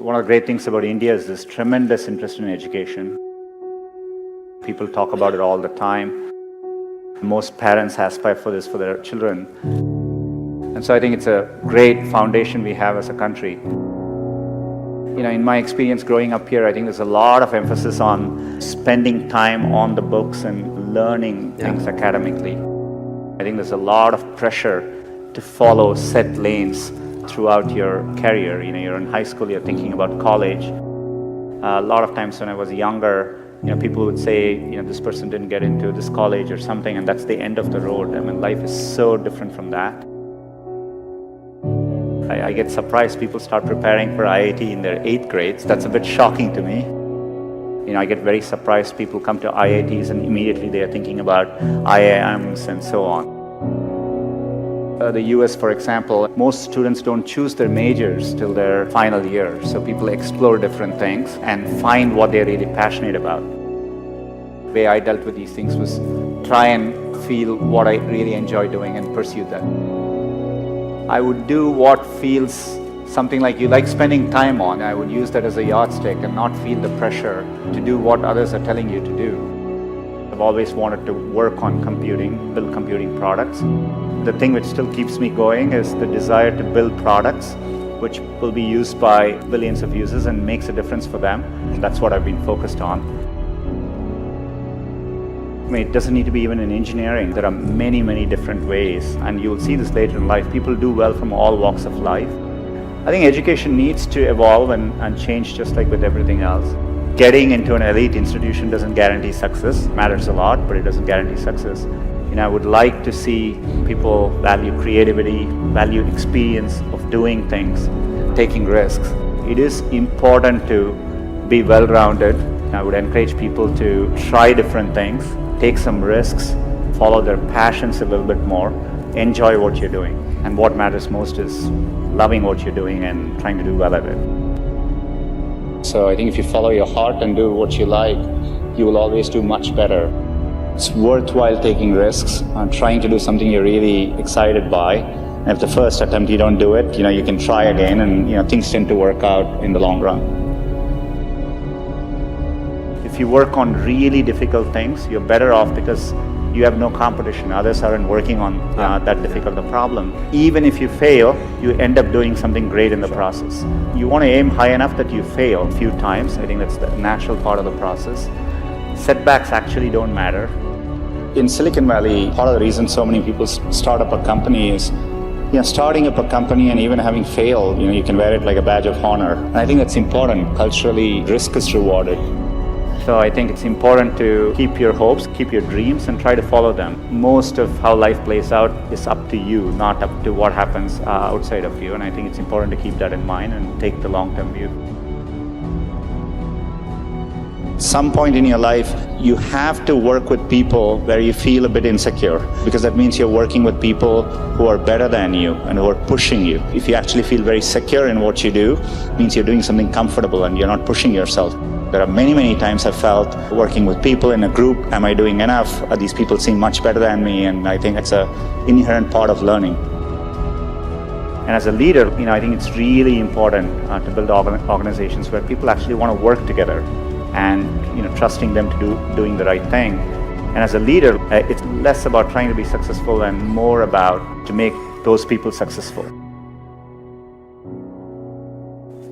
One of the great things about India is this tremendous interest in education. People talk about it all the time. Most parents aspire for this for their children. And so I think it's a great foundation we have as a country. In my experience growing up here, I think there's a lot of emphasis on spending time on the books and learning things academically. I think there's a lot of pressure to follow set lanes throughout your career. You're in high school, you're thinking about college. A lot of times when I was younger, people would say, this person didn't get into this college or something, and that's the end of the road. I mean, life is so different from that. I get surprised people start preparing for IIT in their 8th grades. That's a bit shocking to me. I get very surprised people come to IITs and immediately they are thinking about IIMs and so on. The US, for example, most students don't choose their majors till their final year. So people explore different things and find what they're really passionate about. The way I dealt with these things was try and feel what I really enjoy doing and pursue that. I would do what feels something like you like spending time on. I would use that as a yardstick and not feel the pressure to do what others are telling you to do. I've always wanted to work on computing, build computing products. The thing which still keeps me going is the desire to build products which will be used by billions of users and makes a difference for them. And that's what I've been focused on. It doesn't need to be even in engineering. There are many, many different ways, and you'll see this later in life. People do well from all walks of life. I think education needs to evolve and change just like with everything else. Getting into an elite institution doesn't guarantee success. It matters a lot, but it doesn't guarantee success. I would like to see people value creativity, value experience of doing things, taking risks. It is important to be well-rounded. I would encourage people to try different things, take some risks, follow their passions a little bit more, enjoy what you're doing. And what matters most is loving what you're doing and trying to do well at it. So I think if you follow your heart and do what you like, you will always do much better. It's worthwhile taking risks and trying to do something you're really excited by. And if the first attempt you don't do it, you can try again, and things tend to work out in the long run. If you work on really difficult things, you're better off because you have no competition. Others aren't working on that difficult a problem. Even if you fail, you end up doing something great in the process. You want to aim high enough that you fail a few times. I think that's the natural part of the process. Setbacks actually don't matter. In Silicon Valley, part of the reason so many people start up a company is starting up a company and even having failed, you can wear it like a badge of honor. And I think that's important. Culturally, risk is rewarded. So I think it's important to keep your hopes, keep your dreams, and try to follow them. Most of how life plays out is up to you, not up to what happens outside of you. And I think it's important to keep that in mind and take the long-term view. Some point in your life, you have to work with people where you feel a bit insecure, because that means you're working with people who are better than you and who are pushing you. If you actually feel very secure in what you do, it means you're doing something comfortable and you're not pushing yourself. There are many, many times I've felt working with people in a group, am I doing enough? These people seem much better than me, and I think it's an inherent part of learning. And as a leader, I think it's really important to build organizations where people actually want to work together and trusting them to doing the right thing. And as a leader, it's less about trying to be successful and more about to make those people successful.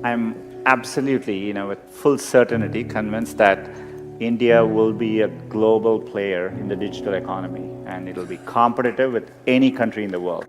I'm absolutely, with full certainty convinced that India will be a global player in the digital economy, and it'll be competitive with any country in the world.